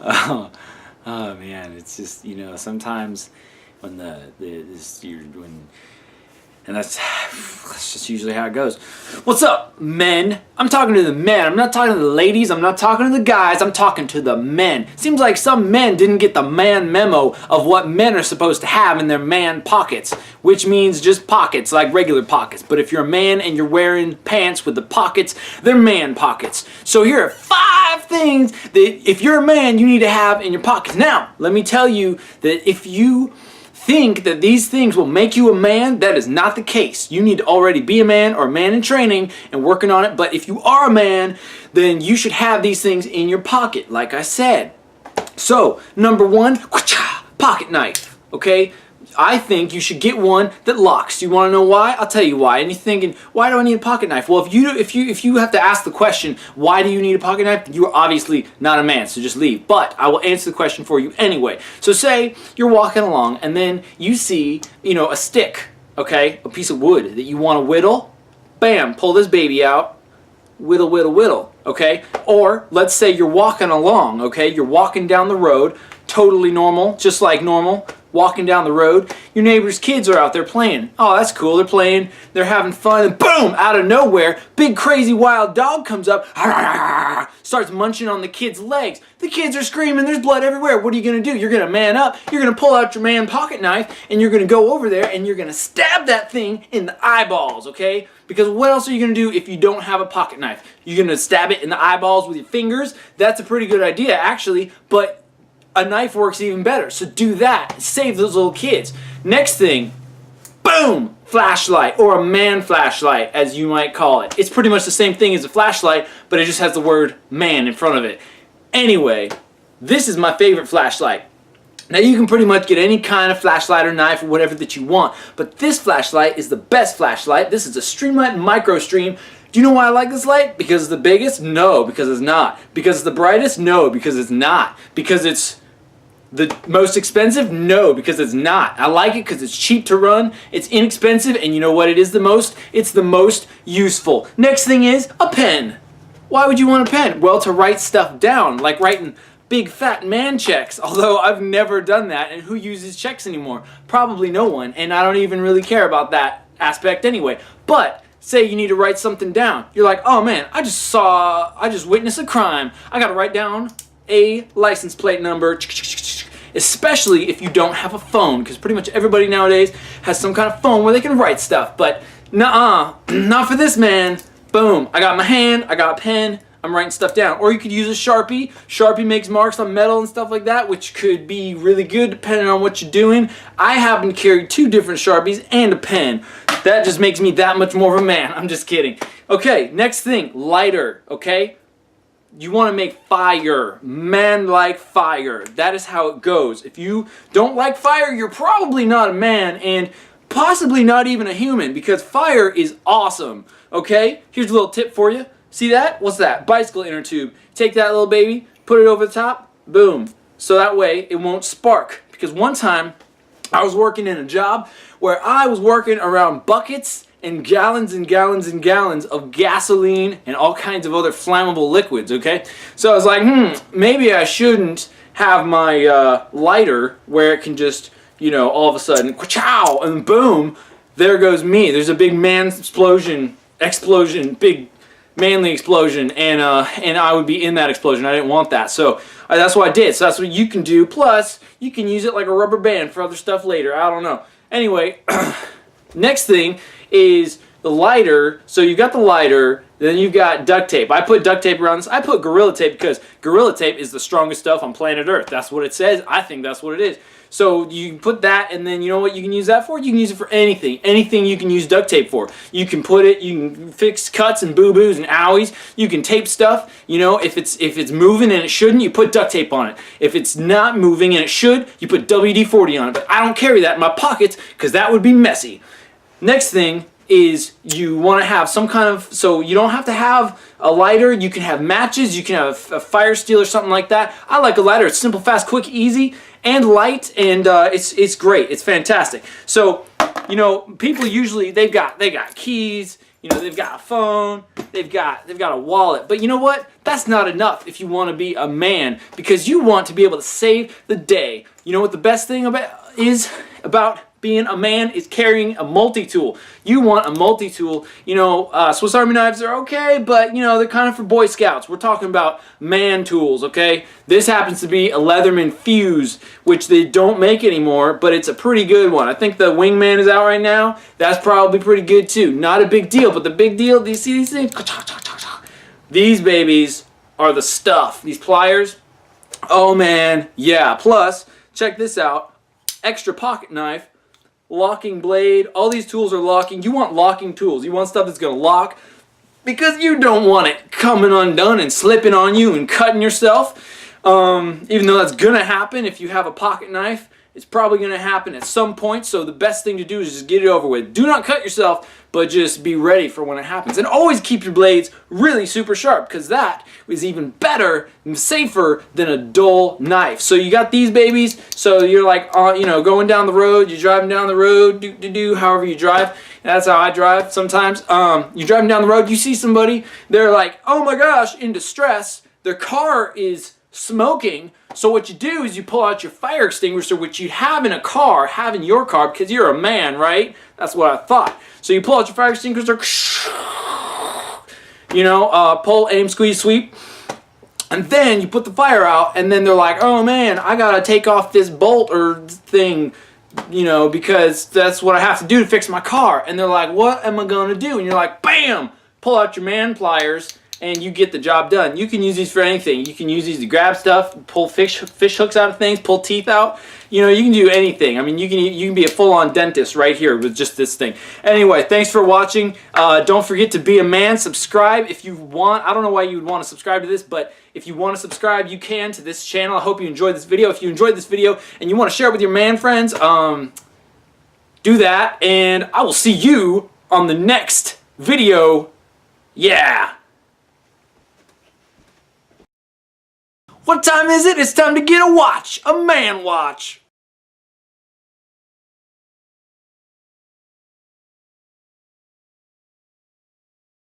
Oh, oh man, it's just, you know, sometimes when and that's just usually how it goes. What's up, men? I'm talking to the men. I'm not talking to the ladies. I'm not talking to the guys. I'm talking to the men. Seems like some men didn't get the man memo of what men are supposed to have in their man pockets, which means just pockets, like regular pockets. But if you're a man and you're wearing pants with the pockets, they're man pockets. So here are 5 things that if you're a man, you need to have in your pockets. Now, let me tell you that if you think that these things will make you a man, that is not the case. You need to already be a man or a man in training and working on it. But if you are a man, then you should have these things in your pocket, like I said. So, number 1, pocket knife, okay? I think you should get one that locks. You want to know why? I'll tell you why. And you're thinking, why do I need a pocket knife? Well, if you have to ask the question, why do you need a pocket knife? You are obviously not a man, so just leave. But I will answer the question for you anyway. So say you're walking along and then you see, you know, a stick, okay, a piece of wood that you want to whittle. Bam, pull this baby out. Whittle, whittle, whittle, okay? Or let's say you're walking along, okay? You're walking down the road, totally normal, just like normal. Walking down the road, your neighbor's kids are out there playing. Oh, that's cool. They're playing, they're having fun, and boom, out of nowhere, big crazy wild dog comes up, starts munching on the kid's legs. The kids are screaming, there's blood everywhere. What are you going to do? You're going to man up, you're going to pull out your man pocket knife, and you're going to go over there, and you're going to stab that thing in the eyeballs, okay? Because what else are you going to do if you don't have a pocket knife? You're going to stab it in the eyeballs with your fingers? That's a pretty good idea, actually, but a knife works even better, so do that. Save those little kids. Next thing, boom, flashlight, or a man flashlight, as you might call it. It's pretty much the same thing as a flashlight, but it just has the word man in front of it. Anyway, this is my favorite flashlight. Now you can pretty much get any kind of flashlight or knife or whatever that you want, but this flashlight is the best flashlight. This is a Streamlight Microstream. Do you know why I like this light? Because it's the biggest? No, because it's not. Because it's the brightest? No, because it's not. Because it's the most expensive? No, because it's not. I like it because it's cheap to run, it's inexpensive, and you know what it is the most? It's the most useful. Next thing is a pen. Why would you want a pen? Well, to write stuff down, like writing big fat man checks, although I've never done that, and who uses checks anymore? Probably no one, and I don't even really care about that aspect anyway. But say you need to write something down. You're like, oh man, I just witnessed a crime. I gotta write down a license plate number, especially if you don't have a phone, because pretty much everybody nowadays has some kind of phone where they can write stuff, but nuh-uh, not for this man. Boom, I got my hand, I got a pen, I'm writing stuff down. Or you could use a Sharpie. Sharpie makes marks on metal and stuff like that, which could be really good depending on what you're doing. I happen to carry 2 different Sharpies and a pen. That just makes me that much more of a man. I'm just kidding. Okay, next thing, lighter, okay? You want to make fire, man-like fire. That is how it goes. If you don't like fire, you're probably not a man and possibly not even a human, because fire is awesome, okay? Here's a little tip for you. See that? What's that? Bicycle inner tube. Take that little baby, put it over the top, boom. So that way it won't spark. Because one time I was working in a job where I was working around buckets and gallons and gallons and gallons of gasoline and all kinds of other flammable liquids, okay? So I was like, maybe I shouldn't have my lighter where it can just, you know, all of a sudden, ka-chow, and boom, there goes me. There's a big man explosion, big manly explosion, and I would be in that explosion. I didn't want that, so that's what I did. So that's what you can do. Plus, you can use it like a rubber band for other stuff later. I don't know. Anyway, next thing is the lighter. So you got the lighter, then you've got duct tape. I put duct tape around this. I put Gorilla Tape because Gorilla Tape is the strongest stuff on planet Earth. That's what it says. I think that's what it is. So you put that, and then you know what you can use that for? You can use it for anything. Anything you can use duct tape for. You can put it, you can fix cuts and boo-boos and owies. You can tape stuff. You know, if it's moving and it shouldn't, you put duct tape on it. If it's not moving and it should, you put WD-40 on it. But I don't carry that in my pockets because that would be messy. Next thing is you want to have some kind of, so you don't have to have a lighter, you can have matches, you can have a fire steel or something like that. I like a lighter. It's simple, fast, quick, easy, and light, and it's great. It's fantastic. So, you know, people usually, they've got keys, You know, they've got a phone, they've got a wallet. But you know what? That's not enough if you want to be a man, because you want to be able to save the day. You know what the best thing about being a man is carrying a multi-tool. You want a multi-tool. You know, Swiss Army knives are okay, but you know, they're kind of for Boy Scouts. We're talking about man tools, okay? This happens to be a Leatherman Fuse, which they don't make anymore, but it's a pretty good one. I think the Wingman is out right now. That's probably pretty good too. Not a big deal, but the big deal, do you see these things? These babies are the stuff. These pliers, oh man, yeah. Plus, check this out. Extra pocket knife, locking blade. All these tools are locking. You want locking tools. You want stuff that's going to lock, because you don't want it coming undone and slipping on you and cutting yourself. Even though that's going to happen if you have a pocket knife. It's probably going to happen at some point, so the best thing to do is just get it over with. Do not cut yourself, but just be ready for when it happens. And always keep your blades really super sharp, because that is even better and safer than a dull knife. So you got these babies, so you're like, you know, going down the road, you're driving down the road, however you drive. That's how I drive sometimes. You're driving down the road, you see somebody, they're like, oh my gosh, in distress, their car is smoking. So what you do is you pull out your fire extinguisher, which you have in a car, have in your car, because you're a man, right? That's what I thought. So you pull out your fire extinguisher, you know, pull, aim, squeeze, sweep, and then you put the fire out, and then they're like, oh man, I gotta take off this bolt or thing, you know, because that's what I have to do to fix my car. And they're like, what am I gonna do? And you're like, bam, pull out your man pliers, and you get the job done. You can use these for anything. You can use these to grab stuff, pull fish hooks out of things, pull teeth out. You know, you can do anything. I mean, you can be a full-on dentist right here with just this thing. Anyway, thanks for watching. Don't forget to be a man. Subscribe if you want. I don't know why you would want to subscribe to this, but if you want to subscribe, you can to this channel. I hope you enjoyed this video. If you enjoyed this video and you want to share it with your man friends, do that. And I will see you on the next video. Yeah. What time is it? It's time to get a watch. A man watch.